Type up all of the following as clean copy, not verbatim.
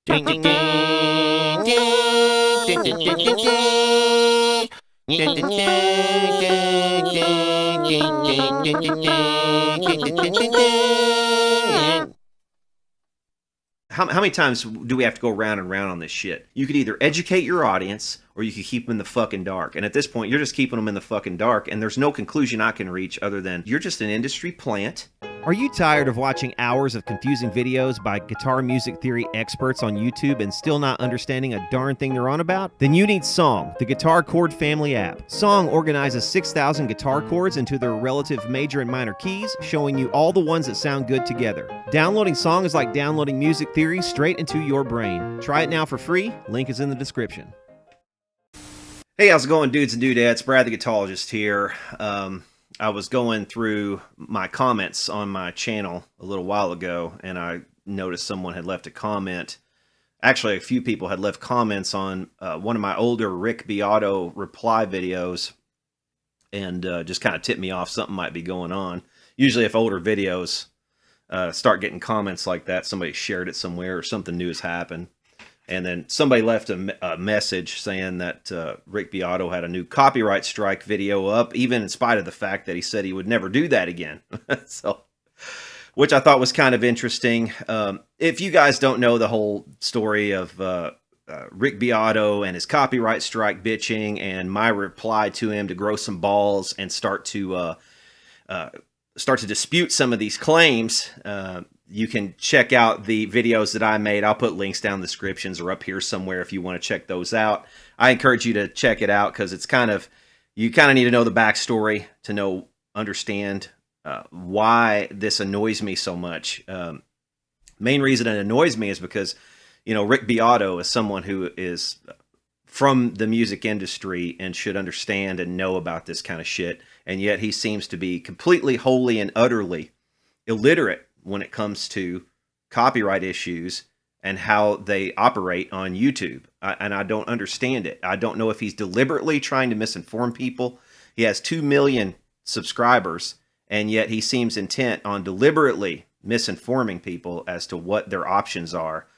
Ding ding ding ding ding ding ding ding. Ding ding ding ding ding ding ding ding ding ding ding ding ding. How many times do we have to go round and round on this shit? You could either educate your audience or you could keep them in the fucking dark. And at this point, you're just keeping them in the fucking dark, and there's no conclusion I can reach other than you're just an industry plant. Are you tired of watching hours of confusing videos by guitar music theory experts on YouTube and still not understanding a darn thing they're on about? Then you need Song, the Guitar Chord family app. Song organizes 6,000 guitar chords into their relative major and minor keys, showing you all the ones that sound good together. Downloading Song is like downloading music theory straight into your brain. Try it now for free. Link is in the description. Hey, how's it going, dudes and dudettes? Brad the Guitarologist here. I was going through my comments on my channel a little while ago, and I noticed someone had left a comment. Actually, a few people had left comments on one of my older Rick Beato reply videos, and just kind of tipped me off something might be going on. Usually if older videos start getting comments like that, somebody shared it somewhere or something new has happened. And then somebody left a message saying that Rick Beato had a new copyright strike video up, even in spite of the fact that he said he would never do that again. So, which I thought was kind of interesting. If you guys don't know the whole story of Rick Beato and his copyright strike bitching and my reply to him to grow some balls and start to dispute some of these claims, you can check out the videos that I made. I'll put links down in the descriptions or up here somewhere if you want to check those out. I encourage you to check it out because it's you kind of need to know the backstory to understand why this annoys me so much. Main reason it annoys me is because, Rick Beato is someone who is from the music industry and should understand and know about this kind of shit. And yet he seems to be completely, wholly, and utterly illiterate when it comes to copyright issues and how they operate on YouTube. And I don't understand it. I don't know if he's deliberately trying to misinform people. He has 2 million subscribers, and yet he seems intent on deliberately misinforming people as to what their options are.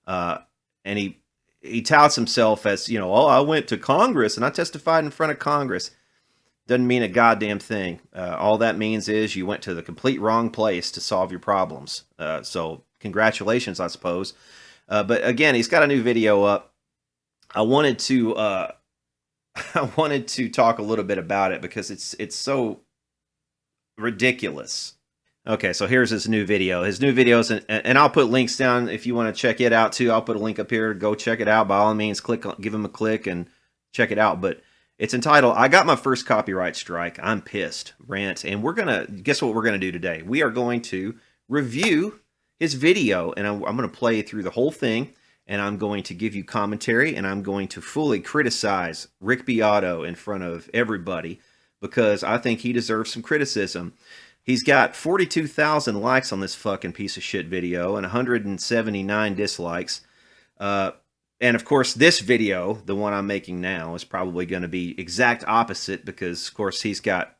And he touts himself as, I went to Congress and I testified in front of Congress. Doesn't mean a goddamn thing. All that means is you went to the complete wrong place to solve your problems. So congratulations, I suppose. But again, he's got a new video up. I wanted to talk a little bit about it because it's so ridiculous. Okay, so here's his new video. His new videos, and I'll put links down if you want to check it out too. I'll put a link up here. Go check it out. By all means, give him a click and check it out. But it's entitled, I Got My First Copyright Strike. I'm Pissed. Rant. And guess what we're going to do today? We are going to review his video, and I'm going to play through the whole thing, and I'm going to give you commentary, and I'm going to fully criticize Rick Beato in front of everybody because I think he deserves some criticism. He's got 42,000 likes on this fucking piece of shit video and 179 dislikes. And of course, this video, the one I'm making now, is probably going to be exact opposite because, of course, he's got,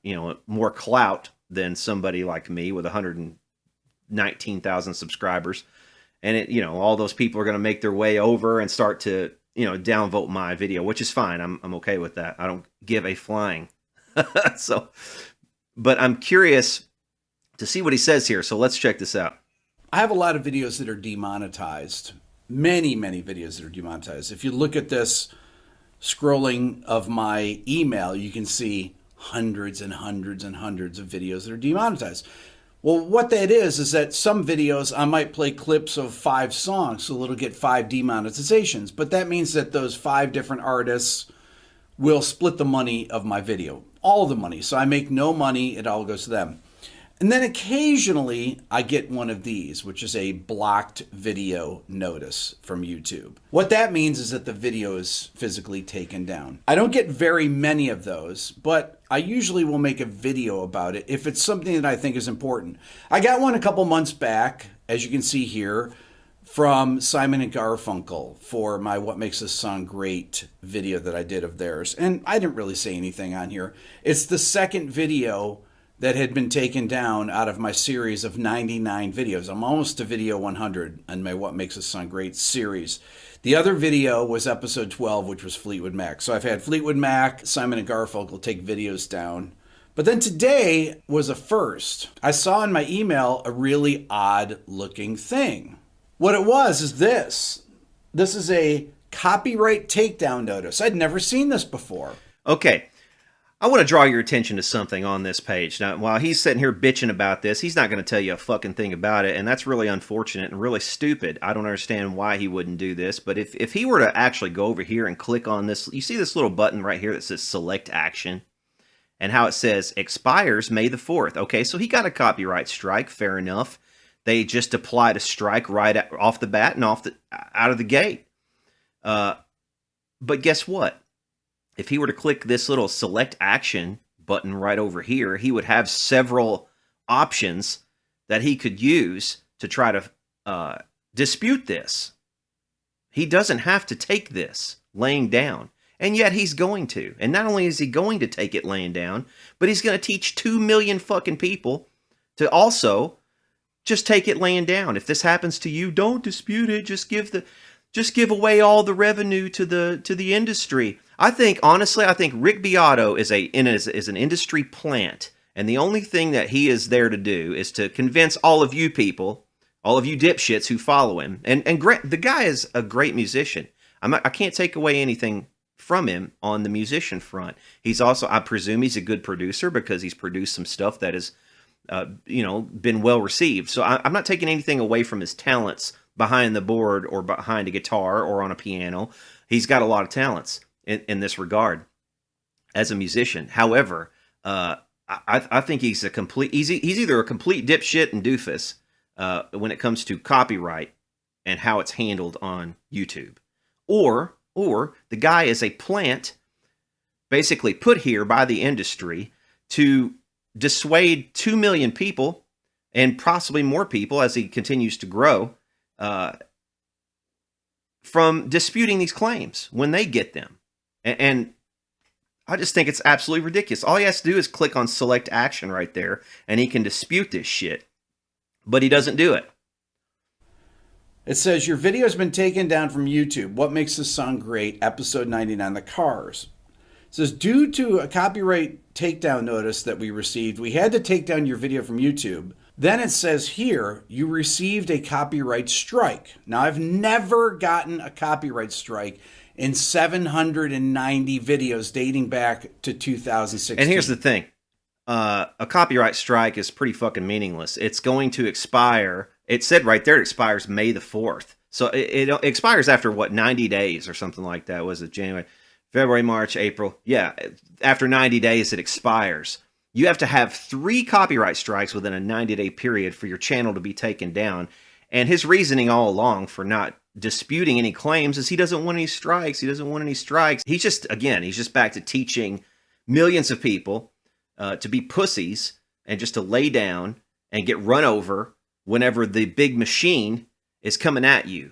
more clout than somebody like me with 119,000 subscribers. And, all those people are going to make their way over and start to, downvote my video, which is fine. I'm okay with that. I don't give a flying. But I'm curious to see what he says here. So let's check this out. I have a lot of videos that are demonetized. Many videos that are demonetized. If you look at this scrolling of my email, you can see hundreds and hundreds and hundreds of videos that are demonetized. Well, what that is that some videos I might play clips of 5 songs, so it'll get 5 demonetizations. But that means that those 5 different artists will split the money of my video. All the money. So I make no money. It all goes to them. And then occasionally I get one of these, which is a blocked video notice from YouTube. What that means is that the video is physically taken down. I don't get very many of those, but I usually will make a video about it if it's something that I think is important. I got one a couple months back, as you can see here, from Simon and Garfunkel for my What Makes This Song Great video that I did of theirs. And I didn't really say anything on here. It's the second video that had been taken down out of my series of 99 videos. I'm almost to video 100 on my What Makes Us Sound Great series. The other video was episode 12, which was Fleetwood Mac. So I've had Fleetwood Mac, Simon and Garfunkel take videos down. But then today was a first. I saw in my email a really odd looking thing. What it was is this. This is a copyright takedown notice. I'd never seen this before. Okay. I want to draw your attention to something on this page. Now, while he's sitting here bitching about this, he's not going to tell you a fucking thing about it, and that's really unfortunate and really stupid. I don't understand why he wouldn't do this, but if he were to actually go over here and click on this, you see this little button right here that says Select Action, and how it says expires May the 4th. Okay, so he got a copyright strike, fair enough. They just applied a strike right off the bat and out of the gate. But guess what? If he were to click this little select action button right over here, he would have several options that he could use to try to dispute this. He doesn't have to take this laying down, and yet he's going to. And not only is he going to take it laying down, but he's going to teach 2 million fucking people to also just take it laying down. If this happens to you, don't dispute it. Just give away all the revenue to the industry. I think Rick Beato is an industry plant, and the only thing that he is there to do is to convince all of you people, all of you dipshits who follow him. And the guy is a great musician. I can't take away anything from him on the musician front. He's also, I presume, he's a good producer because he's produced some stuff that has, been well received. So I'm not taking anything away from his talents behind the board or behind a guitar or on a piano. He's got a lot of talents in this regard as a musician. However, I think he's either a complete dipshit and doofus when it comes to copyright and how it's handled on YouTube, or the guy is a plant basically put here by the industry to dissuade 2 million people and possibly more people as he continues to grow from disputing these claims when they get them. And I just think it's absolutely ridiculous. All he has to do is click on select action right there, and he can dispute this shit. But he doesn't do it. It says, your video has been taken down from YouTube. What Makes This Sound Great? Episode 99, The Cars. It says, due to a copyright takedown notice that we received, we had to take down your video from YouTube. Then it says here, you received a copyright strike. Now, I've never gotten a copyright strike in 790 videos dating back to 2016. And here's the thing. A copyright strike is pretty fucking meaningless. It's going to expire. It said right there it expires May the 4th. So it expires after, 90 days or something like that. Was it January, February, March, April? Yeah, after 90 days it expires. You have to have 3 copyright strikes within a 90-day period for your channel to be taken down. And his reasoning all along for not disputing any claims is he doesn't want any strikes. He doesn't want any strikes. He's just back to teaching millions of people to be pussies and just to lay down and get run over whenever the big machine is coming at you.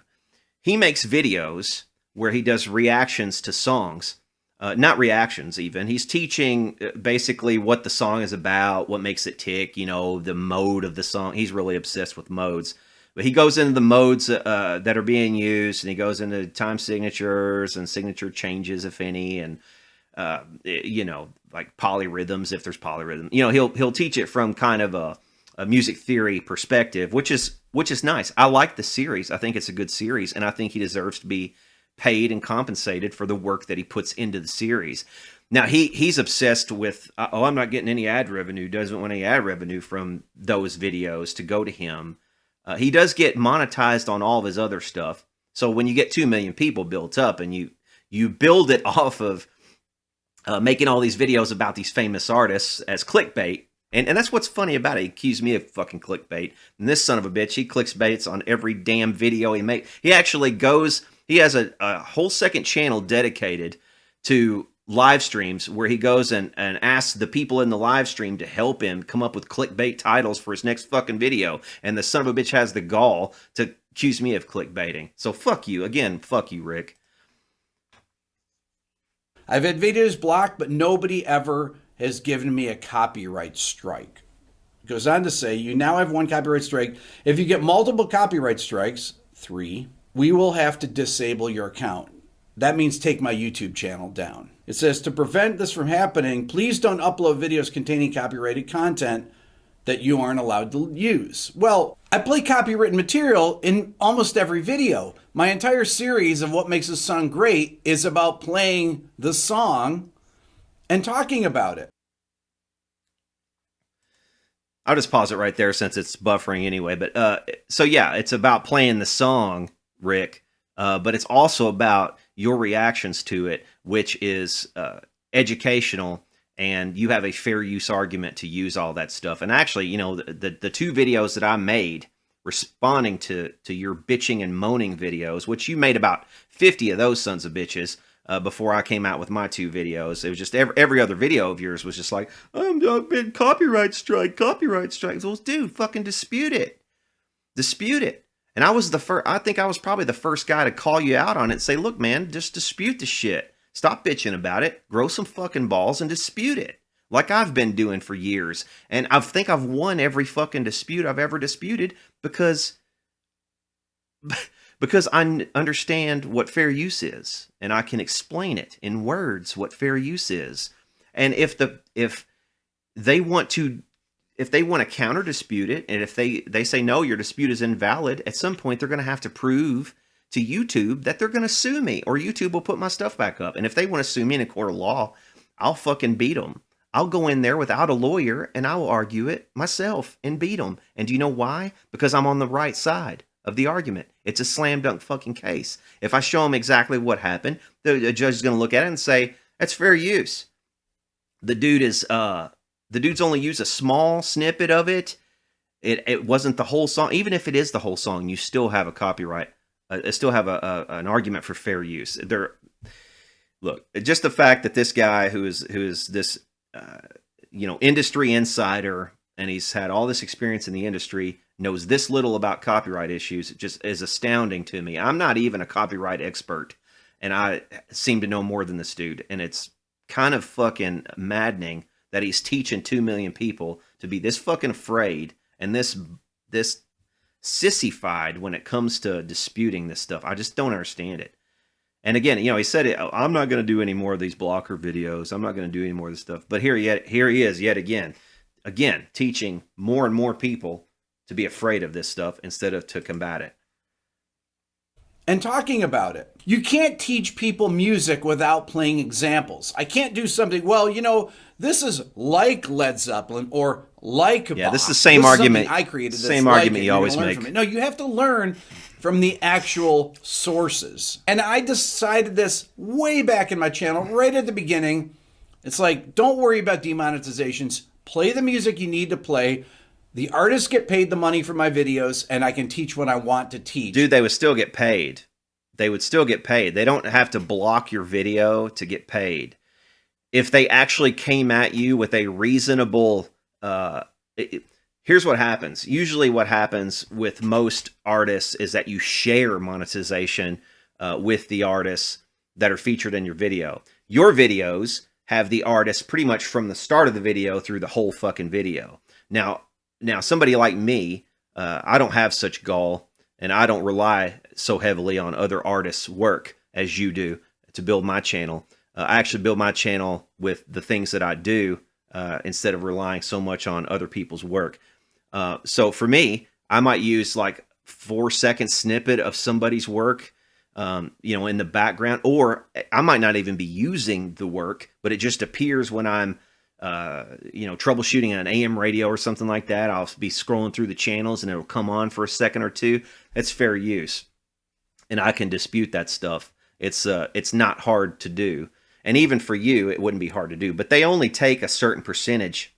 He makes videos where he does reactions to songs. Not reactions even. He's teaching basically what the song is about, what makes it tick, the mode of the song. He's really obsessed with modes. But he goes into the modes that are being used, and he goes into time signatures and signature changes, if any, and, like polyrhythms, if there's polyrhythm. He'll teach it from kind of a music theory perspective, which is nice. I like the series. I think it's a good series, and I think he deserves to be paid and compensated for the work that he puts into the series. Now, he's obsessed with, I'm not getting any ad revenue, doesn't want any ad revenue from those videos to go to him. He does get monetized on all of his other stuff. So when you get 2 million people built up and you build it off of making all these videos about these famous artists as clickbait, and that's what's funny about it. He accused me of fucking clickbait. And this son of a bitch, he clickbaits on every damn video he makes. He actually he has a whole second channel dedicated to live streams where he goes and asks the people in the live stream to help him come up with clickbait titles for his next fucking video. And the son of a bitch has the gall to accuse me of clickbaiting. So fuck you. Again, fuck you, Rick. I've had videos blocked, but nobody ever has given me a copyright strike. It goes on to say, you now have 1 copyright strike. If you get multiple copyright strikes, 3, we will have to disable your account. That means take my YouTube channel down. It says, to prevent this from happening, please don't upload videos containing copyrighted content that you aren't allowed to use. Well, I play copywritten material in almost every video. My entire series of What Makes a Song Great is about playing the song and talking about it. I'll just pause it right there since it's buffering anyway. But so yeah, it's about playing the song, Rick, but it's also about your reactions to it, which is educational, and you have a fair use argument to use all that stuff. And actually, you know, the 2 videos that I made responding to your bitching and moaning videos, which you made about 50 of those sons of bitches before I came out with my 2 videos. It was just every other video of yours was just like, I've been copyright strike. Well, dude, fucking dispute it. And I was I think I was probably the first guy to call you out on it and say, look, man, just dispute the shit. Stop bitching about it. Grow some fucking balls and dispute it. Like I've been doing for years. And I think I've won every fucking dispute I've ever disputed because I understand what fair use is. And I can explain it in words what fair use is. And if they want to counter dispute it, and if they say no, your dispute is invalid, at some point they're going to have to prove to YouTube that they're going to sue me, or YouTube will put my stuff back up. And if they want to sue me in a court of law, I'll fucking beat them. I'll go in there without a lawyer and I will argue it myself and beat them. And do you know why? Because I'm on the right side of the argument. It's a slam dunk fucking case. If I show them exactly what happened, the judge is going to look at it and say, that's fair use. The dude's only used a small snippet of it. It wasn't the whole song. Even if it is the whole song, you still have a copyright. Still have an argument for fair use. Look, just the fact that this guy who is this industry insider, and he's had all this experience in the industry, knows this little about copyright issues, just is astounding to me. I'm not even a copyright expert, and I seem to know more than this dude, and it's kind of fucking maddening that he's teaching 2 million people to be this fucking afraid and this sissified when it comes to disputing this stuff. I just don't understand it. And again, he said it, I'm not going to do any more of these blocker videos. I'm not going to do any more of this stuff. But here he is yet again, teaching more and more people to be afraid of this stuff instead of to combat it. And talking about it. You can't teach people music without playing examples. I can't do something, this is like Led Zeppelin or like Bach. Yeah, this is the same argument. I created this. Same argument you always make. No, you have to learn from the actual sources. And I decided this way back in my channel, right at the beginning. It's like, don't worry about demonetizations. Play the music you need to play. The artists get paid the money for my videos, and I can teach what I want to teach. Dude, they would still get paid. They would still get paid. They don't have to block your video to get paid. If they actually came at you with a reasonable... here's what happens. Usually what happens with most artists is that you share monetization with the artists that are featured in your video. Your videos have the artist pretty much from the start of the video through the whole fucking video. Now somebody like me, I don't have such gall, and I don't rely so heavily on other artists' work as you do to build my channel. I actually build my channel with the things that I do instead of relying so much on other people's work. So for me, I might use like 4-second snippet of somebody's work, in the background, or I might not even be using the work, but it just appears when I'm troubleshooting an AM radio or something like that. I'll be scrolling through the channels and it'll come on for a second or two. That's fair use. And I can dispute that stuff. It's not hard to do. And even for you, it wouldn't be hard to do. But they only take a certain percentage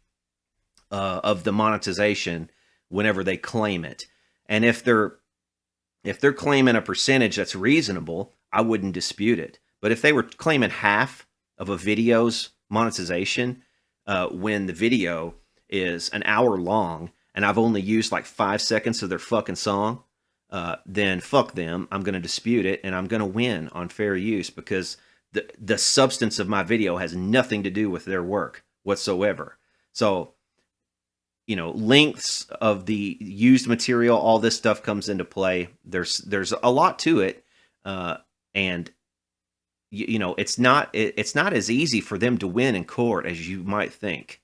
of the monetization whenever they claim it. And if they're claiming a percentage that's reasonable, I wouldn't dispute it. But if they were claiming half of a video's monetization, when the video is an hour long and I've only used like 5 seconds of their fucking song, then fuck them. I'm going to dispute it, and I'm going to win on fair use because the substance of my video has nothing to do with their work whatsoever. So, you know, lengths of the used material, all this stuff comes into play. There's a lot to it, and you know, it's not as easy for them to win in court as you might think,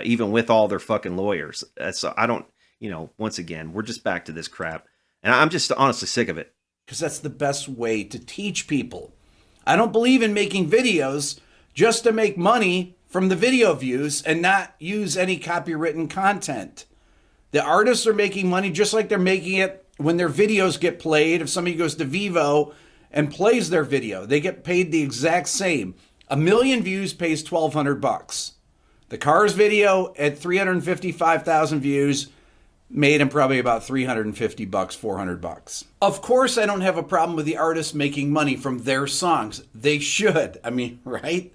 even with all their fucking lawyers. So I don't, you know, once again, we're just back to this crap, and I'm just honestly sick of it. Because that's the best way to teach people. I don't believe in making videos just to make money from the video views and not use any copywritten content. The artists are making money just like they're making it when their videos get played. If somebody goes to Vivo and plays their video, they get paid the exact same. 1 million views pays $1,200. The Cars video at 355,000 views made him probably about $350, $400. Of course, I don't have a problem with the artists making money from their songs. They should. I mean, right?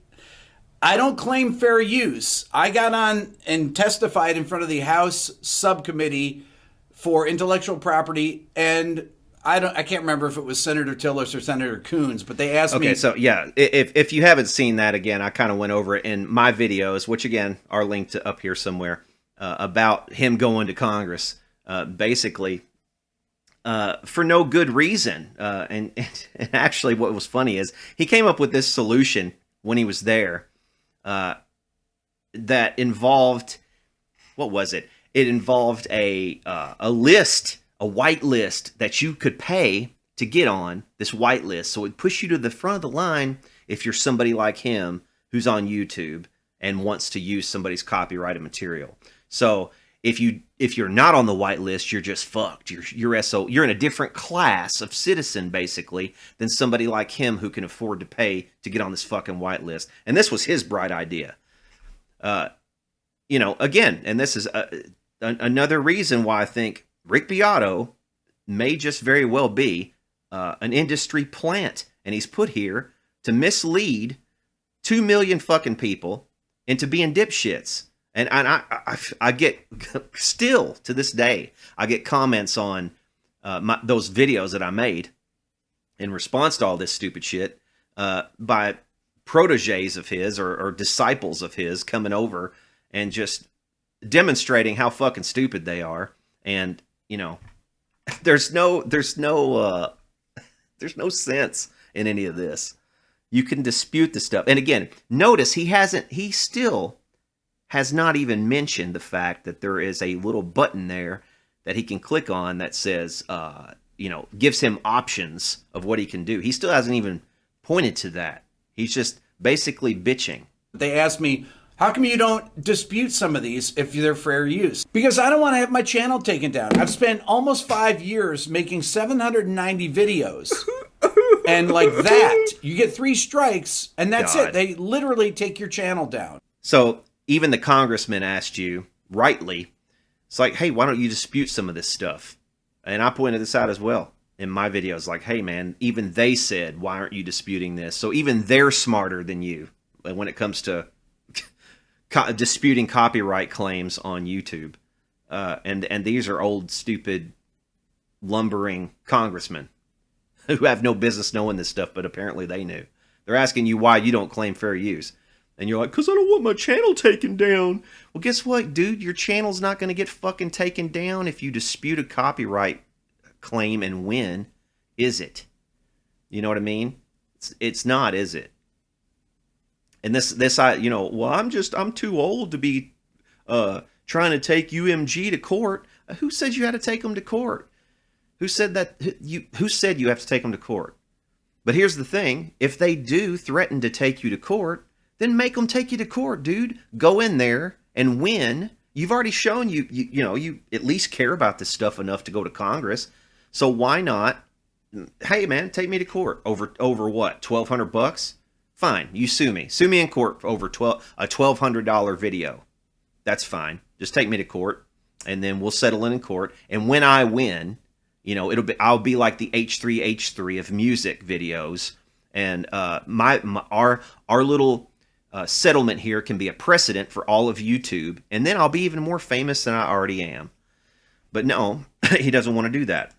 I don't claim fair use. I got on and testified in front of the House subcommittee for intellectual property, and I can't remember if it was Senator Tillis or Senator Coons, but they asked me. Okay, so yeah, if you haven't seen that, again, I kind of went over it in my videos, which again are linked up here somewhere, about him going to Congress, basically for no good reason. And actually, what was funny is he came up with this solution when he was there. That involved, what was it? It involved a list, a white list that you could pay to get on this white list. So it'd push you to the front of the line if you're somebody like him who's on YouTube and wants to use somebody's copyrighted material. So if you're not on the white list, you're just fucked. You're in a different class of citizen, basically, than somebody like him who can afford to pay to get on this fucking white list. And this was his bright idea. You know, again, and this is another reason why I think Rick Beato may just very well be an industry plant, and he's put here to mislead 2 million fucking people into being dipshits. And I get, still to this day, I get comments on those videos that I made in response to all this stupid shit by proteges of his or disciples of his coming over and just demonstrating how fucking stupid they are. And, you know, there's no sense in any of this. You can dispute the stuff. And again, notice he still has not even mentioned the fact that there is a little button there that he can click on that says, you know, gives him options of what he can do. He still hasn't even pointed to that. He's just basically bitching. They asked me, how come you don't dispute some of these if they're fair use? Because I don't want to have my channel taken down. I've spent almost 5 years making 790 videos. And like that, you get 3 strikes, and that's it. They literally take your channel down. So even the congressman asked you, rightly, it's like, hey, why don't you dispute some of this stuff? And I pointed this out as well in my videos. Like, hey, man, even they said, why aren't you disputing this? So even they're smarter than you when it comes to disputing copyright claims on YouTube. And these are old, stupid, lumbering congressmen who have no business knowing this stuff, but apparently they knew. They're asking you why you don't claim fair use. And you're like, because I don't want my channel taken down. Well, guess what, dude? Your channel's not going to get fucking taken down if you dispute a copyright claim and win, is it? You know what I mean? It's not, is it? And this, you know, well, I'm too old to be trying to take UMG to court. Who said you had to take them to court? Who said that? Who said you have to take them to court? But here's the thing: if they do threaten to take you to court, then make them take you to court, dude. Go in there and win. You've already shown you know you at least care about this stuff enough to go to Congress. So why not? Hey, man, take me to court over what? $1,200? Fine, you sue me in court for over a $1,200 video. That's fine. Just take me to court, and then we'll settle in court. And when I win, you know, I'll be like the H3H3 of music videos, and our little settlement here can be a precedent for all of YouTube, and then I'll be even more famous than I already am. But no, he doesn't want to do that.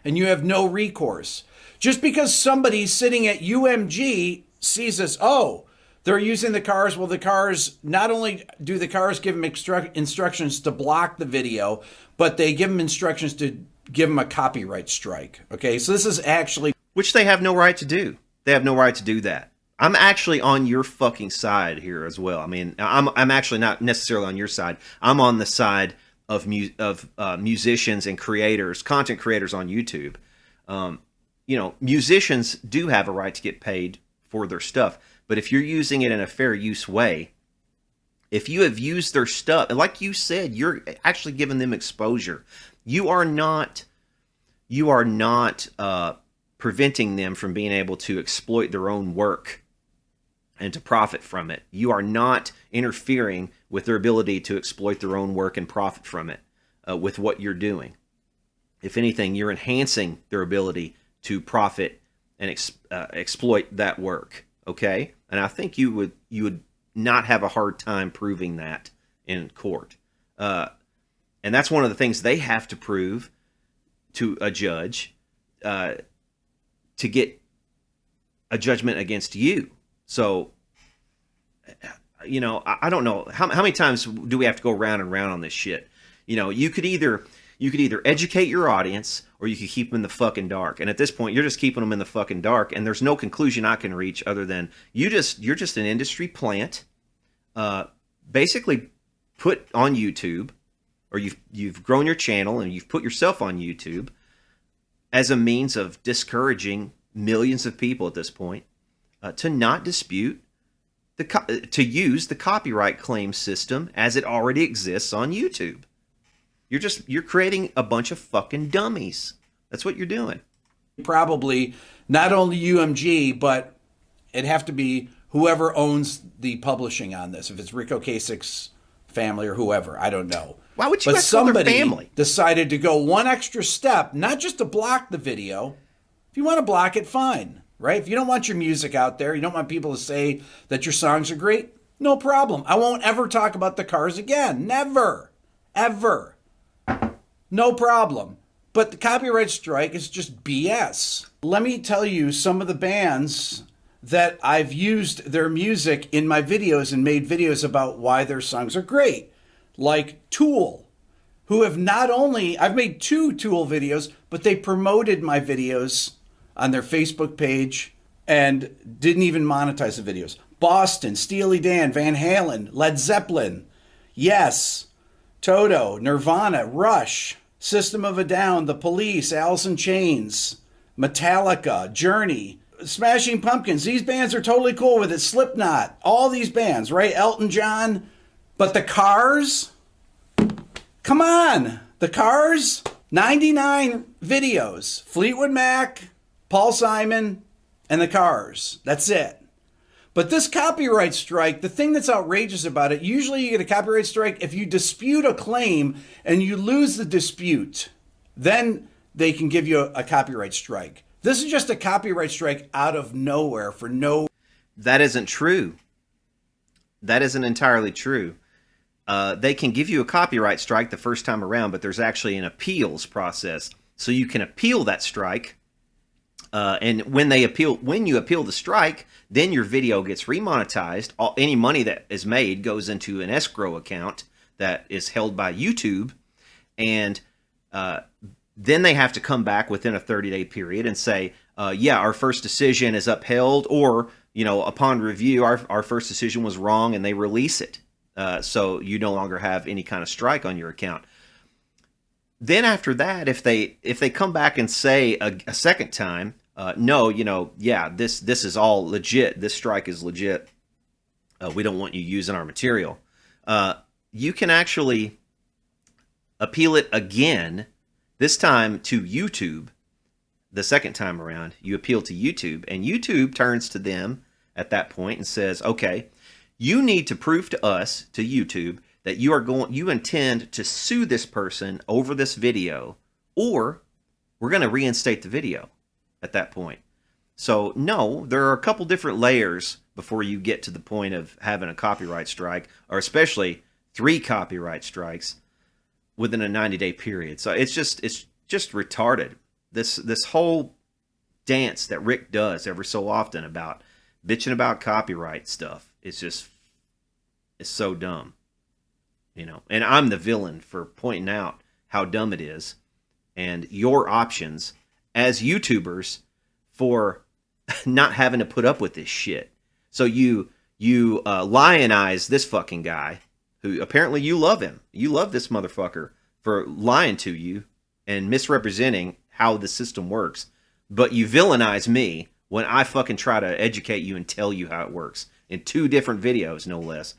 And you have no recourse. Just because somebody sitting at UMG sees us, oh, They're using the cars. Well, the cars, not only do the cars give them instructions to block the video, but they give them instructions to give them a copyright strike. Okay, so this is actually... Which they have no right to do. They have no right to do that. I'm actually on your fucking side here as well. I mean, I'm actually not necessarily on your side. I'm on the side of musicians and creators, content creators on YouTube. You know, musicians do have a right to get paid for their stuff. But if you're using it in a fair use way, if you have used their stuff, and like you said, you're actually giving them exposure. You are not preventing them from being able to exploit their own work and to profit from it. You are not interfering with their ability to exploit their own work and profit from it with what you're doing. If anything, you're enhancing their ability to profit and exploit that work. Okay, and I think you would not have a hard time proving that in court, and that's one of the things they have to prove to a judge to get a judgment against you. So, you know, I don't know how many times do we have to go round and round on this shit. You know, you could either educate your audience or you could keep them in the fucking dark. And at this point, you're just keeping them in the fucking dark. And there's no conclusion I can reach other than you're just an industry plant, basically put on YouTube, or you've grown your channel and you've put yourself on YouTube as a means of discouraging millions of people at this point to not dispute to use the copyright claim system as it already exists on YouTube. You're creating a bunch of fucking dummies. That's what you're doing. Probably not only UMG, but it'd have to be whoever owns the publishing on this. If it's Rick Ocasek's family or whoever, I don't know. Why would you have to call their family? Decided to go one extra step, not just to block the video. If you want to block it, fine, right? If you don't want your music out there, you don't want people to say that your songs are great, no problem. I won't ever talk about the Cars again. Never. Ever. No problem. But the copyright strike is just BS. Let me tell you some of the bands that I've used their music in my videos and made videos about why their songs are great. Like Tool, who have not only... I've made 2 Tool videos, but they promoted my videos on their Facebook page and didn't even monetize the videos. Boston, Steely Dan, Van Halen, Led Zeppelin, Yes, Toto, Nirvana, Rush, System of a Down, The Police, Alice in Chains, Metallica, Journey, Smashing Pumpkins. These bands are totally cool with it. Slipknot, all these bands, right? Elton John. But the Cars? Come on. The Cars? 99 videos. Fleetwood Mac, Paul Simon, and the Cars. That's it. But this copyright strike, the thing that's outrageous about it, usually you get a copyright strike if you dispute a claim and you lose the dispute. Then they can give you a copyright strike. This is just a copyright strike out of nowhere for no... That isn't true. That isn't entirely true. They can give you a copyright strike the first time around, but there's actually an appeals process. So you can appeal that strike. And when you appeal the strike, then your video gets remonetized. Any money that is made goes into an escrow account that is held by YouTube. And then they have to come back within a 30-day period and say, yeah, our first decision is upheld, or, you know, upon review, our first decision was wrong, and they release it. So you no longer have any kind of strike on your account. Then after that, if they come back and say a second time, no, you know, yeah, this is all legit. This strike is legit. We don't want you using our material. You can actually appeal it again, this time to YouTube. The second time around, you appeal to YouTube, and YouTube turns to them at that point and says, okay, you need to prove to us, to YouTube, that you intend to sue this person over this video, or we're going to reinstate the video at that point. So no, there are a couple different layers before you get to the point of having a copyright strike, or especially 3 copyright strikes within a 90-day period. So it's just retarded. This whole dance that Rick does every so often about bitching about copyright stuff it's just, it's so dumb, you know. And I'm the villain for pointing out how dumb it is, and your options as YouTubers for not having to put up with this shit. So you lionize this fucking guy, who apparently you love him. You love this motherfucker for lying to you and misrepresenting how the system works. But you villainize me when I fucking try to educate you and tell you how it works in 2 different videos, no less.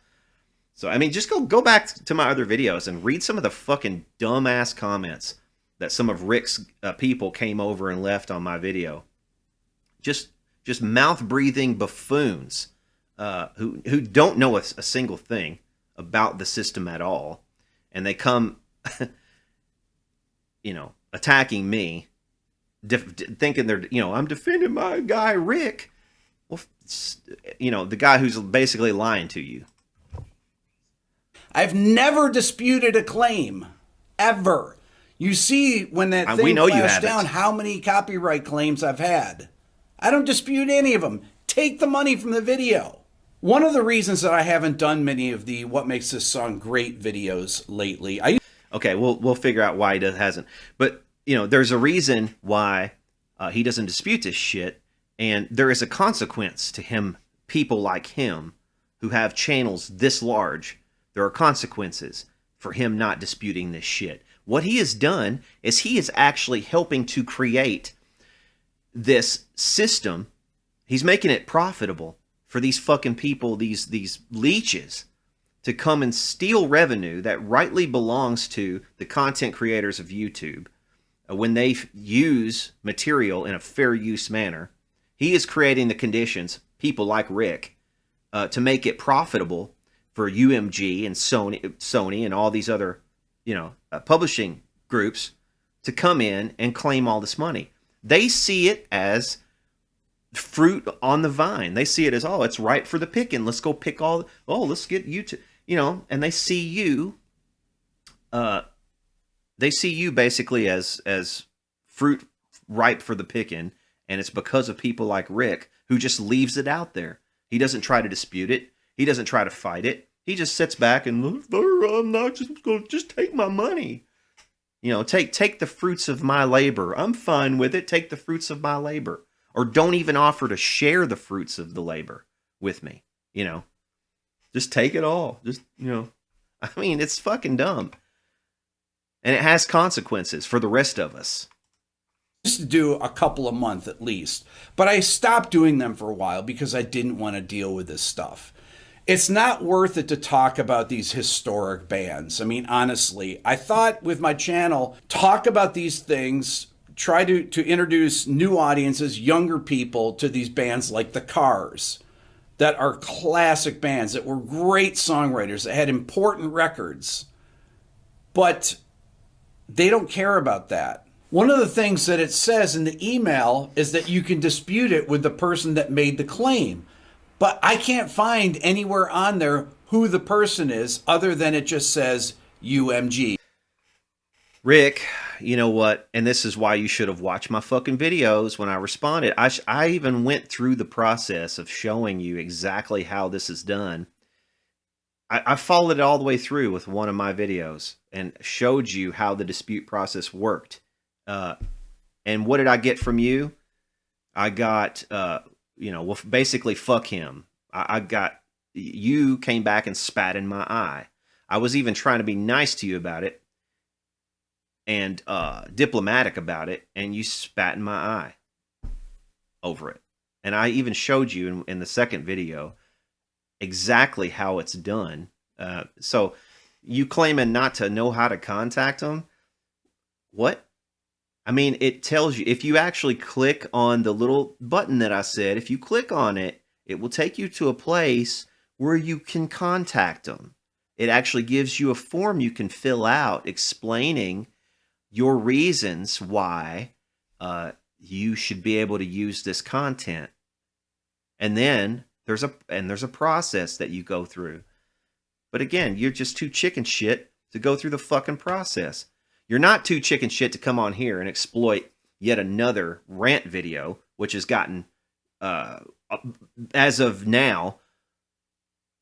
So, I mean, just go back to my other videos and read some of the fucking dumbass comments that some of Rick's people came over and left on my video. Just mouth-breathing buffoons who don't know a single thing about the system at all. And they come, you know, attacking me, thinking they're, you know, I'm defending my guy Rick. Well, you know, the guy who's basically lying to you. I've never disputed a claim, ever. You see when that thing flashed down how many copyright claims I've had. I don't dispute any of them. Take the money from the video. One of the reasons that I haven't done many of the What Makes This Song Great videos lately. Okay, we'll figure out why he hasn't. But, you know, there's a reason why he doesn't dispute this shit. And there is a consequence to him, people like him, who have channels this large. There are consequences for him not disputing this shit. What he has done is he is actually helping to create this system. He's making it profitable for these fucking people, these leeches, to come and steal revenue that rightly belongs to the content creators of YouTube when they use material in a fair use manner. He is creating the conditions, people like Rick, to make it profitable for UMG and Sony and all these other, you know, publishing groups to come in and claim all this money. They see it as fruit on the vine. They see it as, oh, it's ripe for the picking. Let's go pick all. Oh, let's get you to, you know. And they see you. They see you basically as fruit ripe for the picking, and it's because of people like Rick who just leaves it out there. He doesn't try to dispute it. He doesn't try to fight it. He just sits back and I'm not just going to just take my money. You know, take the fruits of my labor. I'm fine with it. Take the fruits of my labor. Or don't even offer to share the fruits of the labor with me. You know, just take it all. Just, you know, I mean, it's fucking dumb. And it has consequences for the rest of us. Used to do a couple a month at least, but I stopped doing them for a while because I didn't want to deal with this stuff. It's not worth it to talk about these historic bands. I mean, honestly, I thought with my channel, talk about these things, try to introduce new audiences, younger people to these bands like the Cars, that are classic bands, that were great songwriters, that had important records. But they don't care about that. One of the things that it says in the email is that you can dispute it with the person that made the claim. But I can't find anywhere on there who the person is other than it just says UMG. Rick, you know what? And this is why you should have watched my fucking videos when I responded. I even went through the process of showing you exactly how this is done. I followed it all the way through with one of my videos and showed you how the dispute process worked. And what did I get from you? I got, you know, well, basically, fuck him. I got, you came back and spat in my eye. I was even trying to be nice to you about it and diplomatic about it, and you spat in my eye over it. And I even showed you in the second video exactly how it's done. So you claiming not to know how to contact them? What? I mean, it tells you, if you actually click on the little button that I said, if you click on it, it will take you to a place where you can contact them. It actually gives you a form you can fill out explaining your reasons why you should be able to use this content. And then there's a process that you go through. But again, you're just too chicken shit to go through the fucking process. You're not too chicken shit to come on here and exploit yet another rant video, which has gotten, as of now,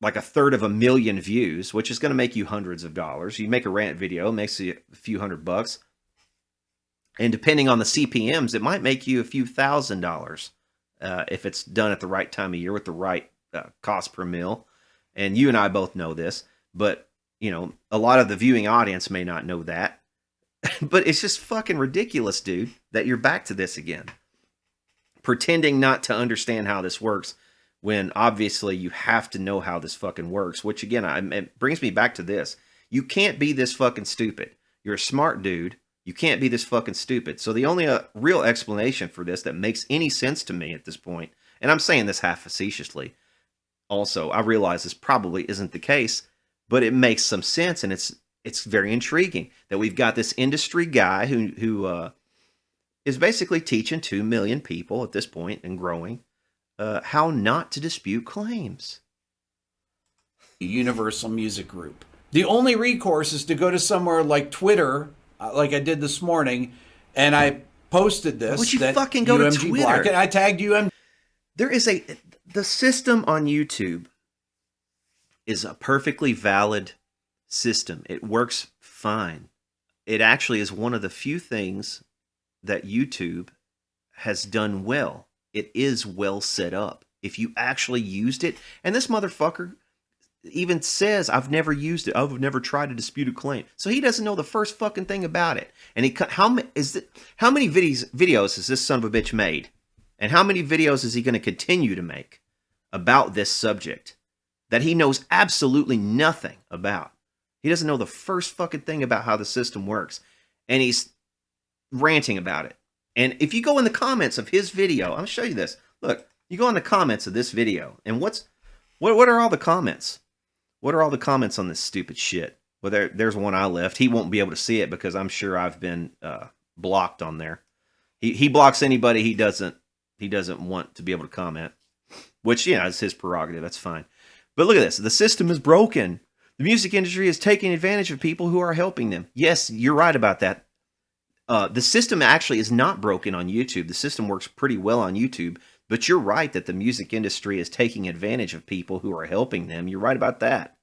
like 1/3 of a million views, which is going to make you hundreds of dollars. You make a rant video, it makes you a few $100. And depending on the CPMs, it might make you a few $1,000 if it's done at the right time of year with the right cost per mil. And you and I both know this, but you know, a lot of the viewing audience may not know that. But it's just fucking ridiculous, dude, that you're back to this again. Pretending not to understand how this works when obviously you have to know how this fucking works, which again, it brings me back to this. You can't be this fucking stupid. You're a smart dude. You can't be this fucking stupid. So the only real explanation for this that makes any sense to me at this point, and I'm saying this half facetiously, also, I realize this probably isn't the case, but it makes some sense, and it's very intriguing that we've got this industry guy who is basically teaching 2 million people at this point and growing how not to dispute claims. Universal Music Group. The only recourse is to go to somewhere like Twitter, like I did this morning, and I posted this. Would you that fucking go UMG to Twitter? Block it. I tagged UMG. There is the system on YouTube is a perfectly valid system. It works fine. It actually is one of the few things that YouTube has done well. It is well set up. If you actually used it, and this motherfucker even says, I've never used it. I've never tried to dispute a claim. So he doesn't know the first fucking thing about it. And how many videos has this son of a bitch made? And how many videos is he going to continue to make about this subject that he knows absolutely nothing about? He doesn't know the first fucking thing about how the system works. And he's ranting about it. And if you go in the comments of his video, I'll show you this. Look, you go in the comments of this video, and what are all the comments? What are all the comments on this stupid shit? Well, there's one I left. He won't be able to see it because I'm sure I've been blocked on there. He blocks anybody he doesn't want to be able to comment, which, you know, is his prerogative. That's fine. But look at this. The system is broken. The music industry is taking advantage of people who are helping them. Yes, you're right about that. The system actually is not broken on YouTube. The system works pretty well on YouTube, but you're right that the music industry is taking advantage of people who are helping them. You're right about that.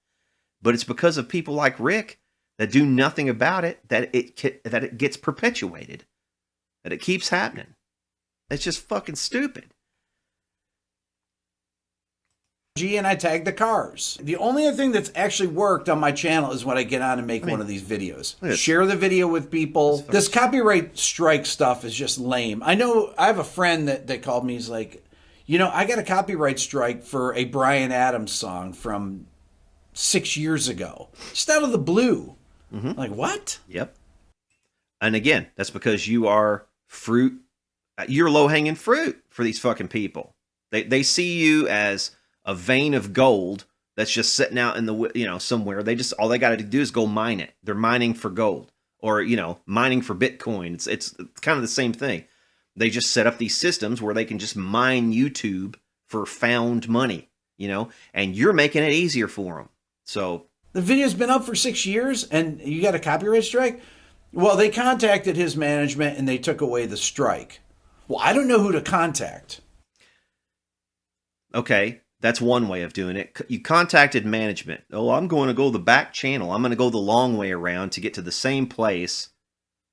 But it's because of people like Rick that do nothing about it that it gets perpetuated, that it keeps happening. It's just fucking stupid. And I tagged the cars. The only other thing that's actually worked on my channel is when I get on and make one of these videos. Share the video with people. This copyright strike stuff is just lame. I know I have a friend that called me. He's like, you know, I got a copyright strike for a Bryan Adams song from 6 years ago. Just out of the blue. Mm-hmm. Like, what? Yep. And again, that's because you are fruit. You're low-hanging fruit for these fucking people. They see you as a vein of gold that's just sitting out in the, you know, somewhere. All they got to do is go mine it. They're mining for gold, or, you know, mining for Bitcoin. It's kind of the same thing. They just set up these systems where they can just mine YouTube for found money, you know, and you're making it easier for them. So the video's been up for 6 years and you got a copyright strike? Well, they contacted his management and they took away the strike. Well, I don't know who to contact. Okay. That's one way of doing it. You contacted management. Oh, I'm going to go the back channel. I'm going to go the long way around to get to the same place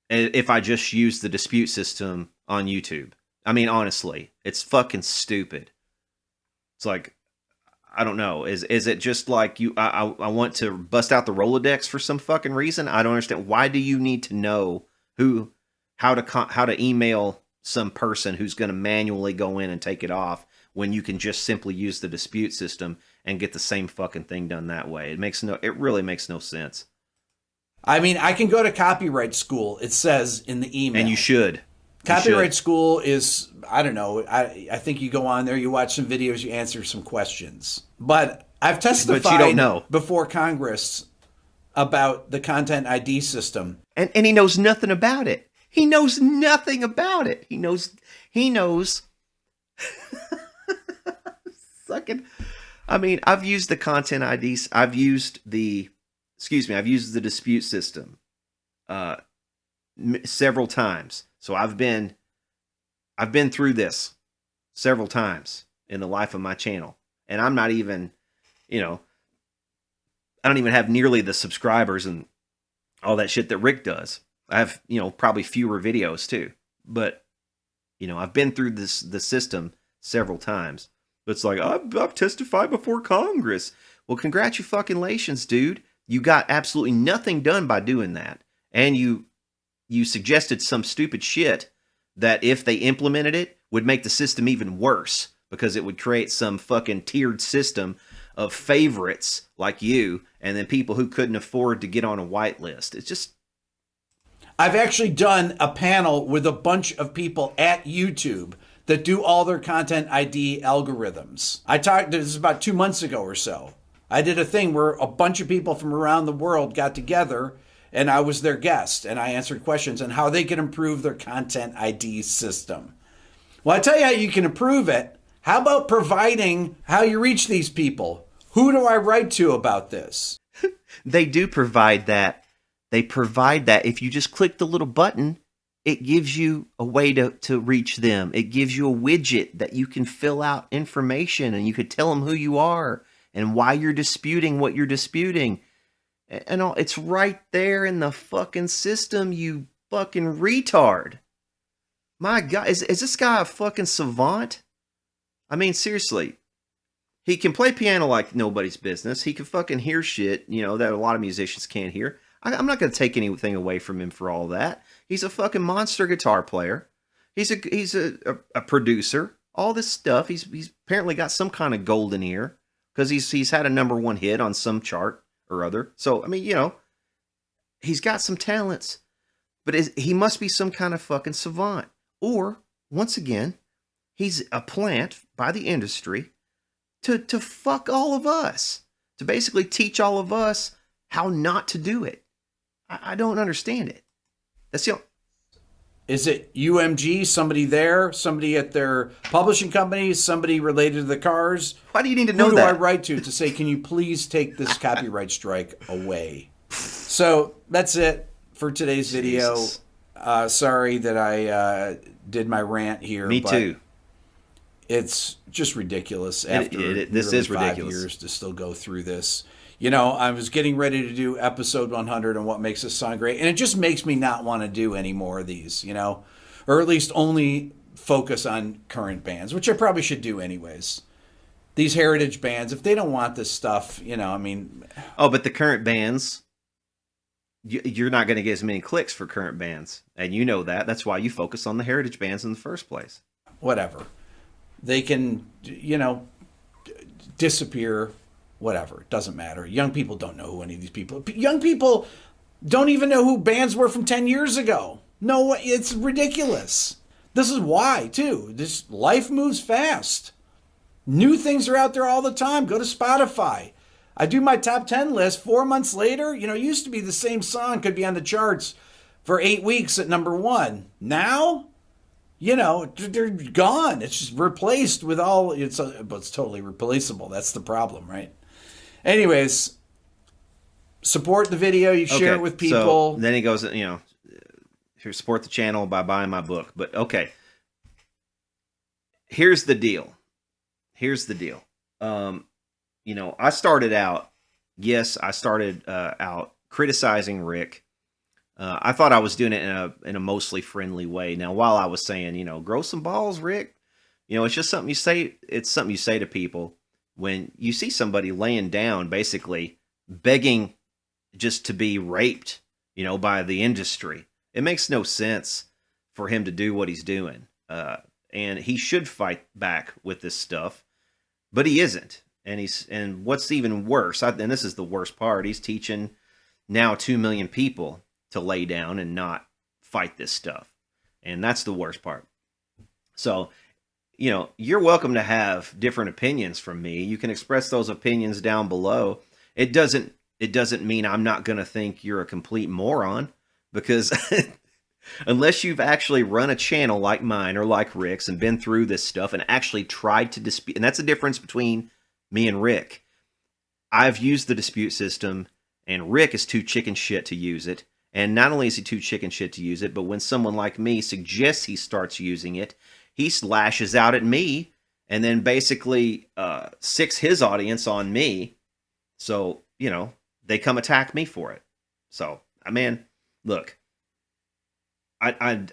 if I just use the dispute system on YouTube. I mean, honestly, it's fucking stupid. It's like, I don't know. Is it just like I want to bust out the Rolodex for some fucking reason? I don't understand. Why do you need to know how to email some person who's going to manually go in and take it off, when you can just simply use the dispute system and get the same fucking thing done that way? It really makes no sense. I mean, I can go to copyright school, it says in the email. And you should. Copyright school is, I don't know, I think you go on there, you watch some videos, you answer some questions. But I've testified but you don't know. Before Congress about the content ID system. And he knows nothing about it. He knows nothing about it. He knows I mean, I've used the content IDs. I've used the dispute system several times. So I've been through this several times in the life of my channel. And I'm not even, you know, I don't even have nearly the subscribers and all that shit that Rick does. I have, probably fewer videos too. But, I've been through the system several times. But it's like, I've testified before Congress. Well, congratulations, dude. You got absolutely nothing done by doing that. And you suggested some stupid shit that if they implemented it would make the system even worse because it would create some fucking tiered system of favorites like you and then people who couldn't afford to get on a white list. It's just... I've actually done a panel with a bunch of people at YouTube that do all their content ID algorithms. This is about 2 months ago or so. I did a thing where a bunch of people from around the world got together and I was their guest and I answered questions on how they can improve their content ID system. Well, I tell you how you can improve it. How about providing how you reach these people? Who do I write to about this? They do provide that. They provide that. If you just click the little button, it gives you a way to reach them. It gives you a widget that you can fill out information and you could tell them who you are and why you're disputing what you're disputing. And all, it's right there in the fucking system, you fucking retard. My God, is this guy a fucking savant? I mean, seriously. He can play piano like nobody's business. He can fucking hear shit, that a lot of musicians can't hear. I'm not going to take anything away from him for all that. He's a fucking monster guitar player. He's a producer. All this stuff. He's apparently got some kind of golden ear because he's had a #1 hit on some chart or other. So, I mean, he's got some talents. But he must be some kind of fucking savant. Or, once again, he's a plant by the industry to fuck all of us. To basically teach all of us how not to do it. I don't understand it. That's the... Is it UMG, somebody there, somebody at their publishing company, somebody related to the cars? Why do you need to know that? Who do I write to say, can you please take this copyright strike away? So that's it for today's video. Sorry that I did my rant here. Me too. It's just ridiculous after this is ridiculous. 5 years to still go through this. I was getting ready to do episode 100 on what makes us sound great. And it just makes me not want to do any more of these, or at least only focus on current bands, which I probably should do anyways. These heritage bands, if they don't want this stuff, I mean... Oh, but the current bands, you're not going to get as many clicks for current bands. And you know that. That's why you focus on the heritage bands in the first place. Whatever. They can, disappear... Whatever, it doesn't matter. Young people don't know who any of these people are. Young people don't even know who bands were from 10 years ago. No, it's ridiculous. This is why, too. This life moves fast. New things are out there all the time. Go to Spotify. I do my top 10 list 4 months later. It used to be the same song could be on the charts for 8 weeks at #1. Now, they're gone. It's just replaced with but it's totally replaceable. That's the problem, right? Anyways, support the video. You share it with people. So then he goes, support the channel by buying my book. But okay, here's the deal. I started out. Yes, I started out criticizing Rick. I thought I was doing it in a mostly friendly way. Now, while I was saying, grow some balls, Rick, it's just something you say. It's something you say to people. When you see somebody laying down, basically begging just to be raped, by the industry, it makes no sense for him to do what he's doing. And he should fight back with this stuff, but he isn't. And what's even worse, and this is the worst part, he's teaching now 2 million people to lay down and not fight this stuff. And that's the worst part. So, you're welcome to have different opinions from me. You can express those opinions down below. It doesn't mean I'm not going to think you're a complete moron, because unless you've actually run a channel like mine or like Rick's and been through this stuff and actually tried to dispute, and that's the difference between me and Rick. I've used the dispute system, and Rick is too chicken shit to use it. And not only is he too chicken shit to use it, but when someone like me suggests he starts using it, he lashes out at me and then basically sicks his audience on me. So, they come attack me for it. So, man, look, I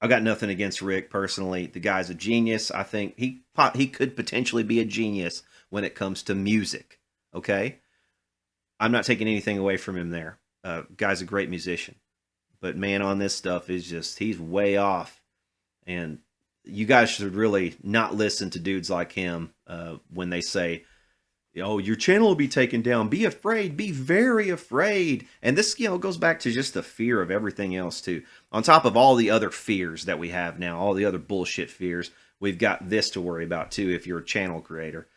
got nothing against Rick personally. The guy's a genius. I think he could potentially be a genius when it comes to music. Okay, I'm not taking anything away from him there. Guy's a great musician, but man, on this stuff is just he's way off. And you guys should really not listen to dudes like him when they say, "Oh, your channel will be taken down. Be afraid. Be very afraid." And this, goes back to just the fear of everything else too. On top of all the other fears that we have now, all the other bullshit fears, we've got this to worry about too. If you're a channel creator,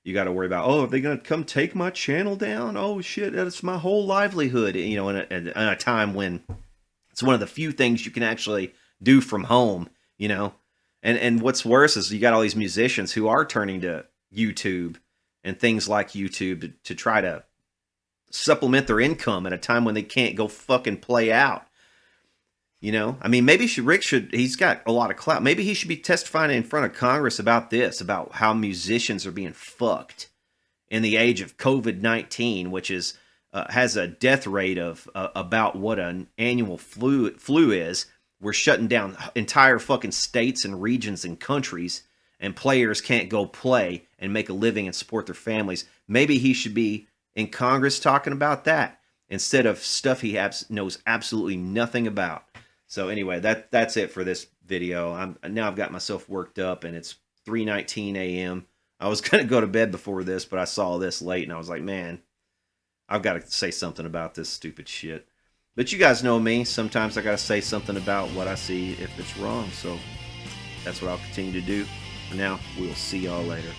you got to worry about, are they going to come take my channel down? Oh shit, that's my whole livelihood. In a time when it's one of the few things you can actually do from home. And what's worse is you got all these musicians who are turning to YouTube and things like YouTube to try to supplement their income at a time when they can't go fucking play out. I mean, maybe Rick should, he's got a lot of clout. Maybe he should be testifying in front of Congress about this, about how musicians are being fucked in the age of COVID-19, which is has a death rate of about what an annual flu is. We're shutting down entire fucking states and regions and countries, and players can't go play and make a living and support their families. Maybe he should be in Congress talking about that instead of stuff he knows absolutely nothing about. So anyway, that's it for this video. Now I've got myself worked up, and it's 3:19 a.m. I was going to go to bed before this, but I saw this late, and I was like, man, I've got to say something about this stupid shit. But you guys know me. Sometimes I got to say something about what I see if it's wrong. So that's what I'll continue to do. For now, we'll see y'all later.